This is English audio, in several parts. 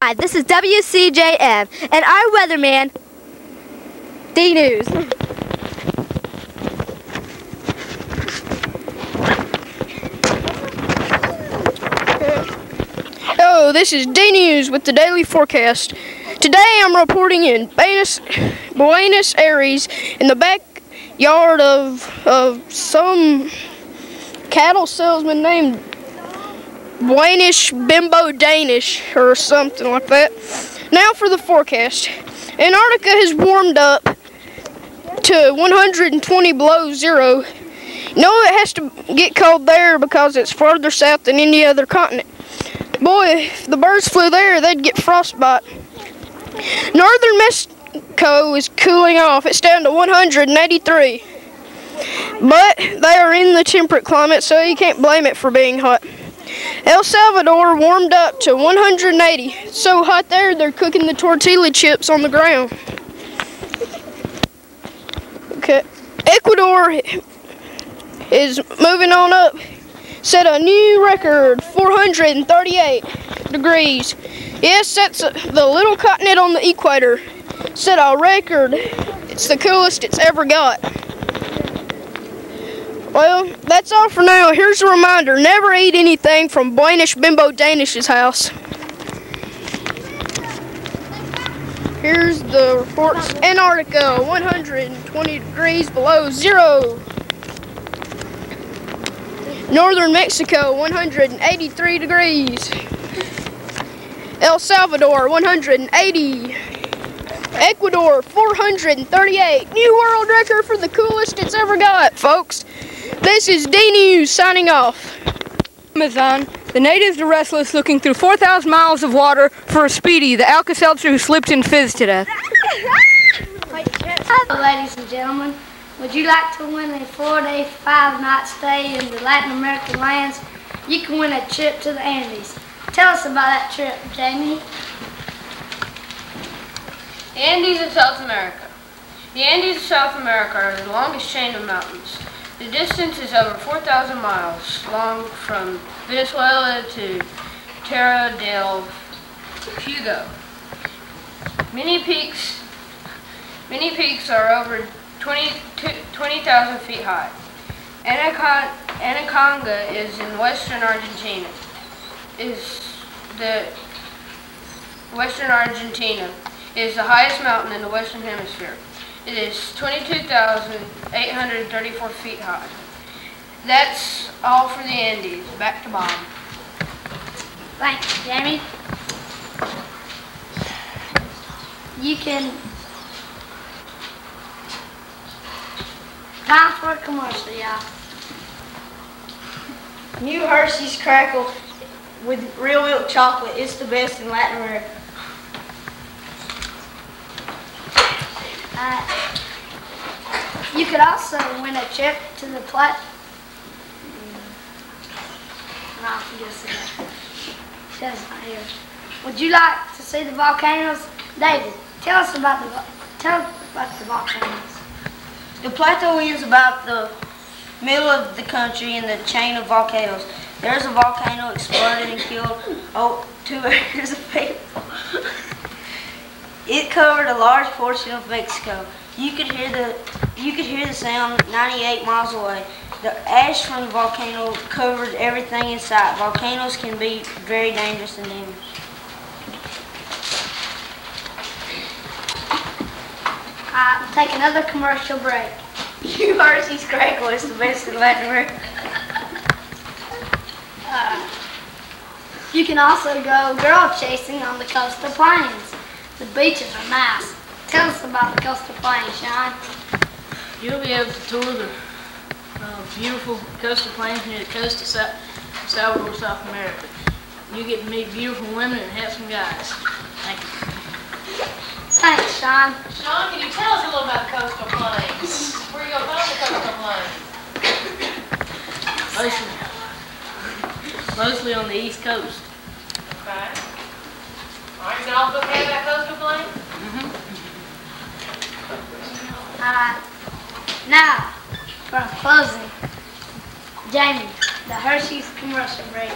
Hi, this is WCJM and our weatherman, D News. Hello, this is D News with the daily forecast. Today I'm reporting in Buenos Aires in the backyard of some cattle salesman named Buenos Bimbo Danish or something like that. Now for the forecast. Antarctica has warmed up to 120 below zero. No, it has to get cold there because it's farther south than any other continent. Boy, if the birds flew there, they'd get frostbite. Northern Mexico is cooling off. It's down to 183. But they are in the temperate climate, so you can't blame it for being hot. El Salvador warmed up to 180. It's so hot there, they're cooking the tortilla chips on the ground. Okay. Ecuador is moving on up. Set a new record, 438 degrees. Yes, that's the little continent on the equator. Set a record. It's the coolest it's ever got. Well, that's all for now. Here's a reminder, never eat anything from Buenos Bimbo Danish's house. Here's the reports. Antarctica, 120 degrees below zero. Northern Mexico, 183 degrees. El Salvador, 180. Ecuador, 438. New world record for the coolest it's ever got, folks. This is D News signing off. Amazon, the natives are restless, looking through 4,000 miles of water for a Speedy, the Alka-Seltzer who slipped and fizzed to death. Hello, ladies and gentlemen. Would you like to win a 4-day, 5-night stay in the Latin American lands? You can win a trip to the Andes. Tell us about that trip, Jamie. The Andes of South America. The Andes of South America are the longest chain of mountains. The distance is over 4,000 miles long from Venezuela to Terra del Fuego. Many peaks are over 20,000 feet high. Anaconga is in western Argentina. Is the highest mountain in the Western Hemisphere. It is 22,834 feet high. That's all for the Andes. Back to Bob. Thanks, Jamie. You can... Time for a commercial, y'all. New Hershey's Crackle with real milk chocolate. It's the best in Latin America. You could also win a trip to the Would you like to see the volcanoes? David, tell us about the volcanoes. The plateau is about the middle of the country in the chain of volcanoes. There's a volcano exploded and killed 2 acres of people. It covered a large portion of Mexico. You could hear the sound 98 miles away. The ash from the volcano covered everything in sight. Volcanoes can be very dangerous and dangerous. We'll take another commercial break. New Hershey's Crackle is the best in Latin America. You can also go girl chasing on the coastal plains. The beaches are nice. Tell us about the coastal plains, Sean. You'll be able to tour the beautiful coastal plains near the coast of Salvador, South America. You get to meet beautiful women and handsome guys. Thank you. Thanks, Sean. Sean, can you tell us a little about the coastal plains? Where you gonna find the coastal plains? Mostly on the East Coast. Okay. All right, is it all okay about coastal plains? Now, for our closing, Jamie, the Hershey's commercial break.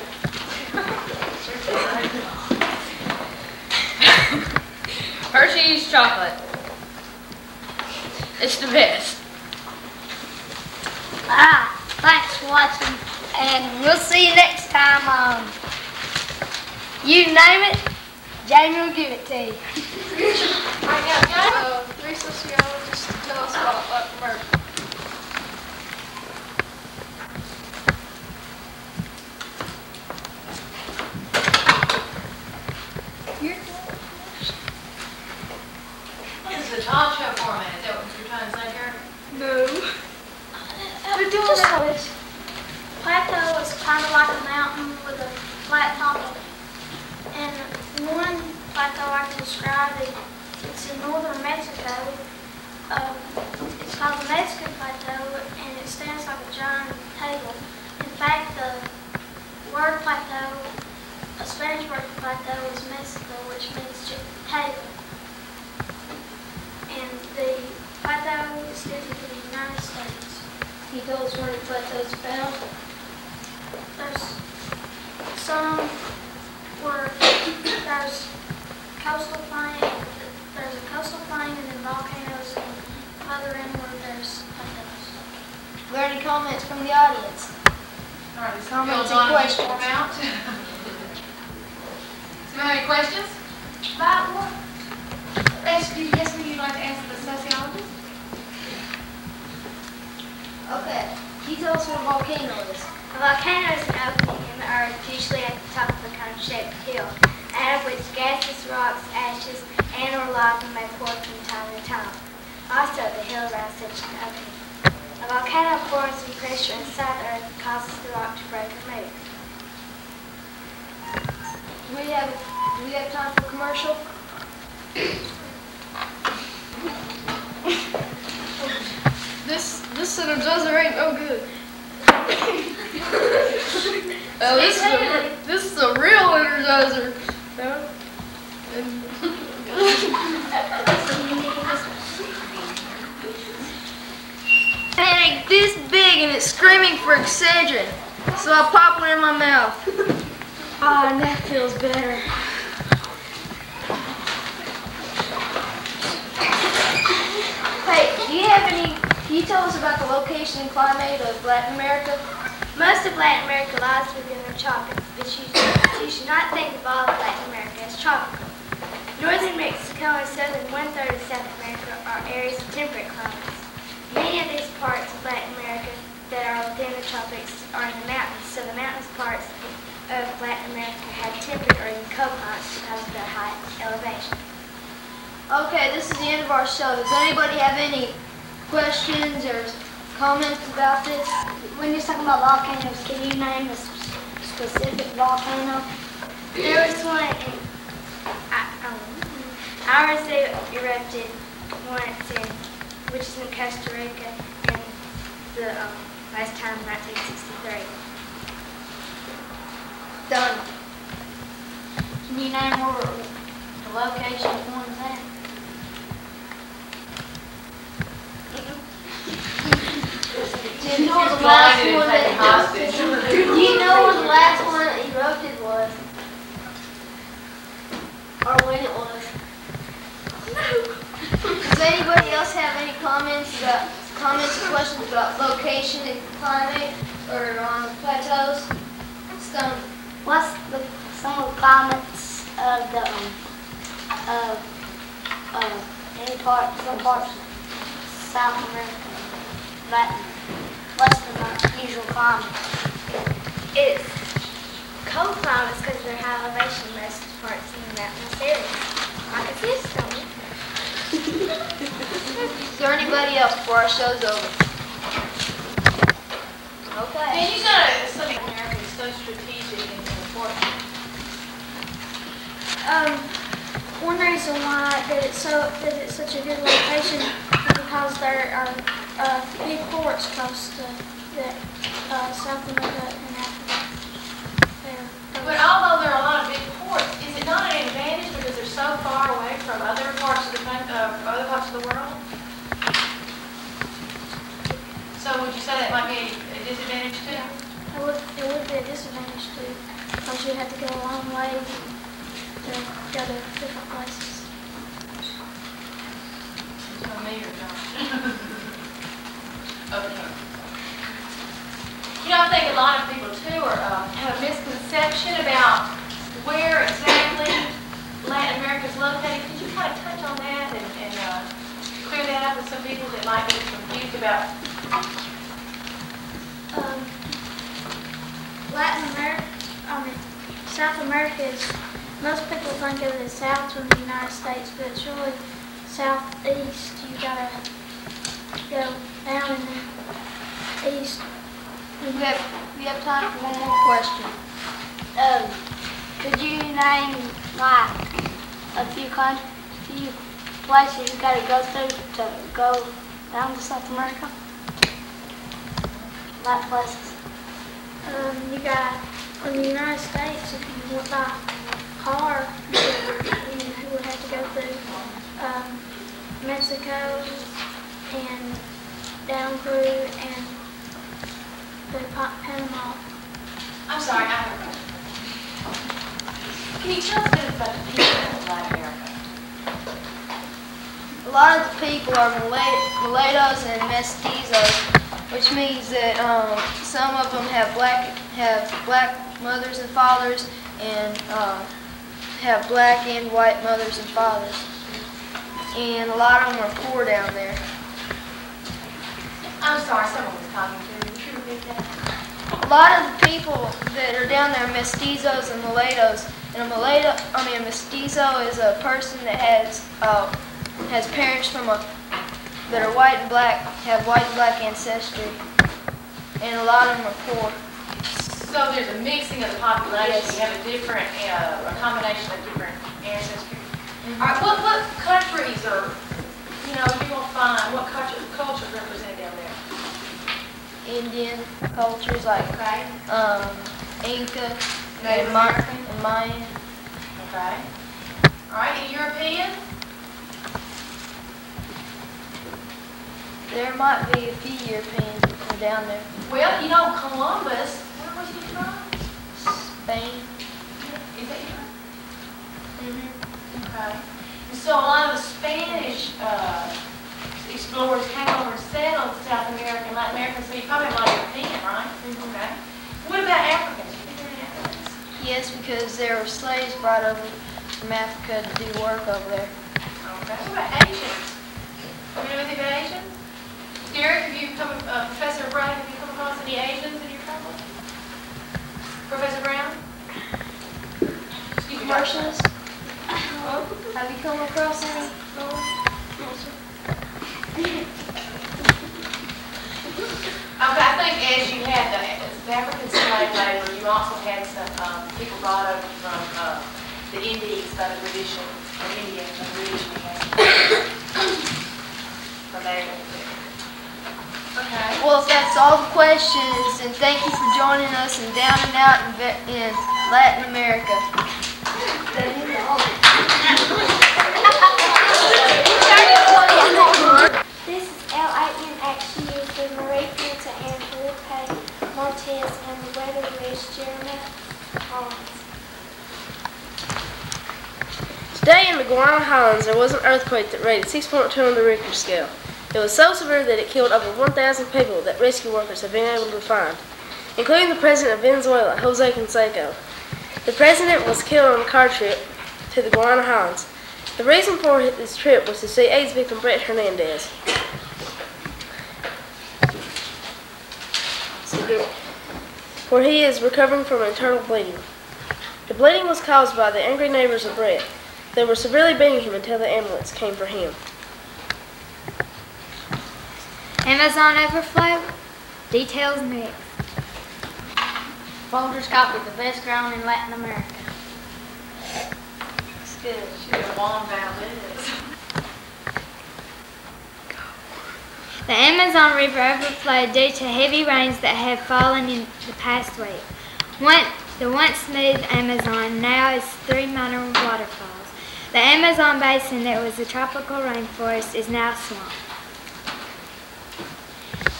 Hershey's chocolate. It's the best. Thanks for watching, and we'll see you next time. You name it, Jamie will give it to you. Three sociologists to tell us about Latin America. This is a talk show format. Is that what you're trying to say here? No. We're doing this. Plateau is kind of like a mountain with a flat top of it. And one plateau I can describe it. It's in northern Mexico. It's called the Mexican Plateau, and it stands like a giant table. In fact, the word plateau, a Spanish word for plateau, is Mexico, which means table. And the plateau is different in the United States. Can you tell us where the plateau's found? There's some where there's coastal plain, there's a coastal plain and then volcanoes, and other end where there's plateaus. Are there any comments from the audience? All right, this Comments goes on and in this questions. format. So, any questions? About what? Yes, would you like to answer the sociologist? Okay. Can you tell us what a volcano is? A volcano is an opening in the earth, usually at the top of a cone-shaped hill, out of which gaseous rocks, ashes, and or lava may pour from time to time. Also, the hill around such an opening. A volcano forms when pressure inside the earth causes the rock to break or move. Do we have time for commercial? This Energizer ain't no good. This is a real Energizer. No? Panic this big and it's screaming for Excedrin. So I pop one in my mouth. Ah, that feels better. Hey, can you tell us about the location and climate of Latin America? Most of Latin America lies within the tropics, but you should not think of all of Latin America as tropical. Northern Mexico and southern one-third of South America are areas of temperate climates. Many of these parts of Latin America that are within the tropics are in the mountains, so the mountainous parts of Latin America have temperate or even cold climates because of their high elevation. Okay, this is the end of our show. Does anybody have any questions or comments about this? When you're talking about volcanoes, can you name a specific volcano? There was one in ours that erupted once which is in Costa Rica, and the last time 1963. Done. Can you name where the location of one is at? Do you know where the last one that hostage. Do you know where the last one that erupted was? Or when it was? Does anybody else have any comments or questions about location and climate or on plateaus? Stone. What's some of the climates of the some parts of South America, Latin? What's the usual climate? It's cold climates because of their high elevation most parts in the mountainous areas. Like a fish stone. Is there anybody else before our show's over? Okay. And you gotta study America is so strategic and important. One reason why that it's such a good location is because there are big ports close to South America and Africa. But although there are a lot of big ports, is it not an advantage because they're so far away from other parts of the world? So would you say that might be a disadvantage too? It would be a disadvantage too, because you have to go a long way to go to different places. a lot of people too have a misconception about where exactly Latin America is located. Could you kind of touch on that and clear that up with some people that might be confused about? Latin America, South America is, most people think of it as south from the United States, but it's really southeast. You gotta go down in the east. We have time for one more question. Could you name like a few places you gotta go through to go down to South America? Like places. You got, in the United States, if you went by car, you would have to go through Mexico and down through and through Panama. I'm sorry, I have a question. Can you tell us a bit about the people in Latin America? A lot of the people are mulattoes and mestizos, which means that some of them have black mothers and fathers, and have black and white mothers and fathers. And a lot of them are poor down there. I'm sorry, someone was talking to you. Could you repeat that? A lot of the people that are down there are mestizos and mulattoes. And a mestizo is a person that has parents that are white and black, have white and black ancestry, and a lot of them are poor. So there's a mixing of the population. Yes. You have a different, a combination of different ancestry. All right, what countries are, you know, you're gonna find what cultures represented down there? Indian cultures like Inca Native and American? Mayan. Okay. All right, and European? There might be a few Europeans that are down there. Well, you know, Columbus, where was he from? Spain. Is that you? Mm-hmm. Okay. And so a lot of the Spanish explorers came over and settled South America and Latin America, so you probably have a lot of European, right? Okay. What about Africans? You think there are any Africans? Yes, because there were slaves brought over from Africa to do work over there. Okay. What about Asians? You know anything about Asians? Derek, have you Professor Brown, have you come across any Asians in your travels? Professor Brown? Excuse me, Commercials? Have you come across any? Okay, I think as you had the African slave labor, you also had some people brought over from the Indies by the British and India, the British from there. Okay. Well, if that's all the questions, then thank you for joining us in Down and Out in Latin America. This is LANXU for Marie Pinta and Felipe Martez and the weather is Jeremy Collins. Today in the Guarana Highlands, there was an earthquake that rated 6.2 on the Richter scale. It was so severe that it killed over 1,000 people that rescue workers have been able to find, including the president of Venezuela, Jose Canseco. The president was killed on a car trip to the Guarana Highlands. The reason for his trip was to see AIDS victim Brett Hernandez. Where he is recovering from internal bleeding. The bleeding was caused by the angry neighbors of Brett. They were severely beating him until the ambulance came for him. Amazon overflow, details next. Folgers coffee, the best grown in Latin America. It's good. Should have won about this. The Amazon River overflowed due to heavy rains that have fallen in the past week. The once smooth Amazon now is 3 minor waterfalls. The Amazon basin that was a tropical rainforest is now swamp.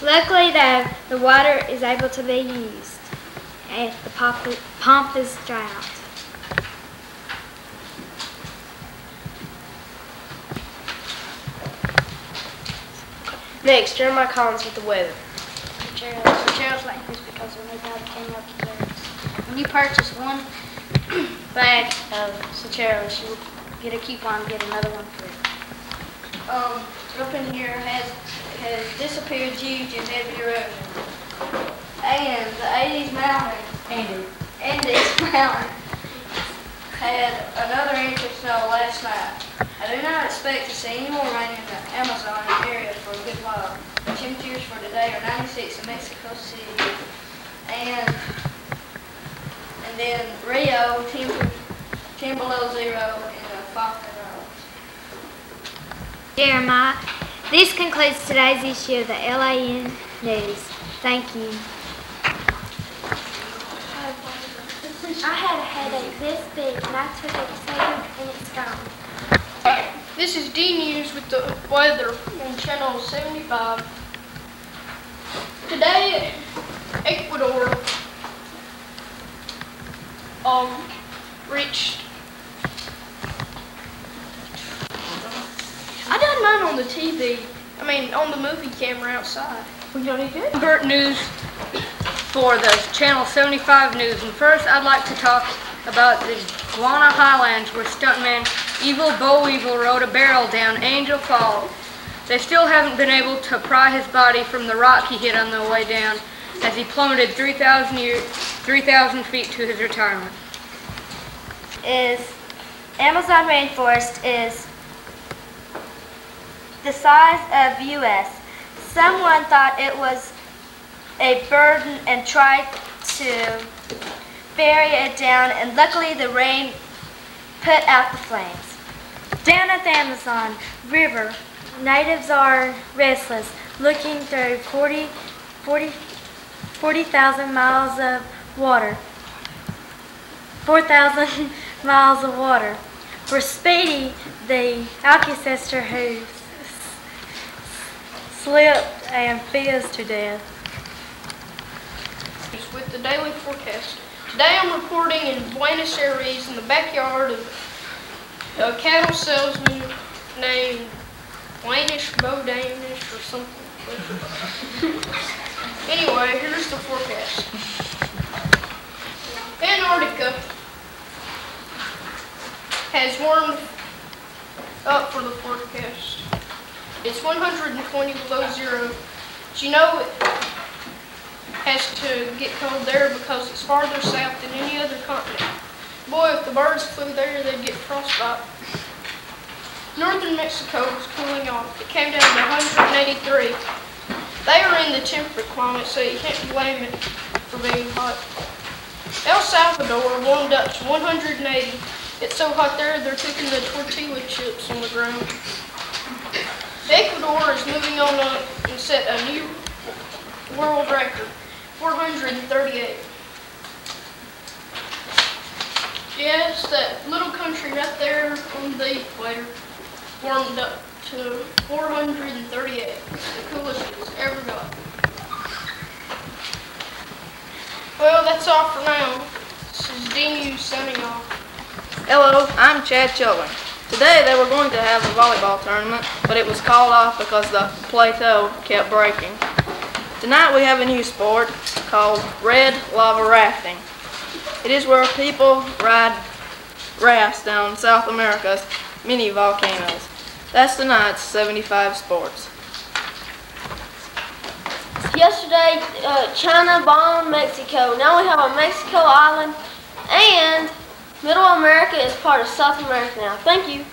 Luckily, though, the water is able to be used at the Pampas drought. Next, Jeremiah Collins with the weather. Gerald's like this because because when they died, came up to theirs. When you purchase one bag of Sancheros, you get a coupon and get another one free. Up in here has disappeared due to heavy erosion. And the 80s mountain, Andes Mountain, had another inch of snow last night. I do not expect to see any more rain in the Amazon area for a good while. The temperatures for today are 96 in Mexico City, and then Rio, 10 below zero in the Falkland Islands. Jeremiah, this concludes today's issue of the LAN News. Thank you. I had a headache this big and I took Excedrin and it's gone. This is D News with the weather on channel 75. Today, Ecuador reached. I done mine on the TV. I mean, on the movie camera outside. We got it good. Burt News for the Channel 75 News. And first, I'd like to talk about the Guana Highlands, where stuntman Evil Bo Evil rode a barrel down Angel Fall. They still haven't been able to pry his body from the rock he hit on the way down, as he plummeted 3,000 feet to his retirement. Amazon rainforest is the size of U.S. Someone thought it was a burden and tried to bury it down, and luckily the rain put out the flames. Down at the Amazon River, natives are restless, looking through 40,000 miles of water. 4,000 miles of water. For Speedy, the ancestor who slipped and fizzed to death. With the daily forecast. Today I'm reporting in Buenos Aires in the backyard of a cattle salesman named Danish or something. Anyway, here's the forecast. Antarctica has warmed up for the forecast. It's 120 below zero. But you know it has to get cold there because it's farther south than any other continent. Boy, if the birds flew there, they'd get frostbite. Northern Mexico is cooling off. It came down to 183. They are in the temperate climate, so you can't blame it for being hot. El Salvador warmed up to 180. It's so hot there, they're cooking the tortilla chips on the ground. Ecuador is moving on up and set a new world record, 438. Yes, that little country right there on the equator warmed up to 438. The coolest it's ever got. Well, that's all for now. This is D News signing off. Hello, I'm Chad Chilton. Today they were going to have a volleyball tournament, but it was called off because the plateau kept breaking. Tonight we have a new sport called red lava rafting. It is where people ride rafts down South America's mini volcanoes. That's tonight's 75 Sports. Yesterday, China bombed Mexico. Now we have a Mexico island, and Middle America is part of South America now. Thank you.